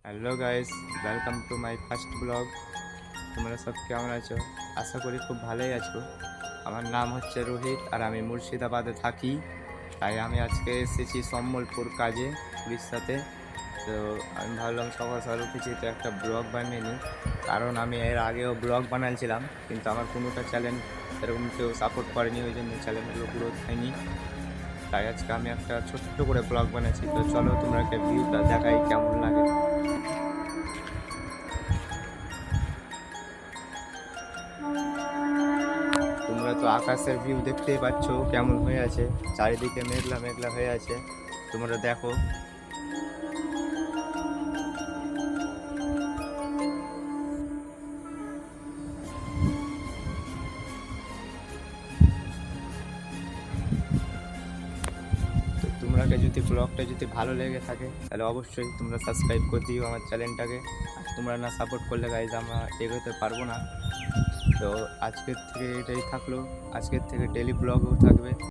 Hello guys, welcome to my first blog. তোমরা সব কেমন আছো? আশা করি খুব ভালোই আছো। আমার নাম হচ্ছে রোহিত আর আমি মুর্শিদাবাদে থাকি। তাই আমি আজকে এসেছি সম্বলপুর কাজে উড়িষ্যাতে। তো আমি ভাবলাম সকাল সকাল উঠেছি তো একটা ব্লগ বানিয়ে নিই, কারণ আমি এর আগেও ব্লগ বানাচ্ছিলাম কিন্তু আমার কোনোটা চ্যানেল এরকম কেউ সাপোর্ট করেনি, ওই জন্য চ্যানেলগুলো গ্রোথ হয়নি। তাই আজকে আমি একটা ছোট্ট করে ব্লগ বানাচ্ছি। তো চলো তোমরা একটা ভিউটা দেখাই কেমন লাগে। তোমরা তো আকাশের ভিউ দেখতেই পাচ্ছ কেমন হয়ে আছে, চারিদিকে মেঘলা মেঘলা হয়ে আছে। তোমরা দেখো। তো তোমরাকে যদি ব্লগটা যদি ভালো লেগে থাকে তাহলে অবশ্যই তোমরা সাবস্ক্রাইব করে দিও আমার চ্যানেলটাকে। আর তোমরা না সাপোর্ট করলে গাইজ আমরা এগোতে পারবো না। তো আজকের থেকে এটাই থাকলো, আজকের থেকে ডেলি ব্লগও থাকবে।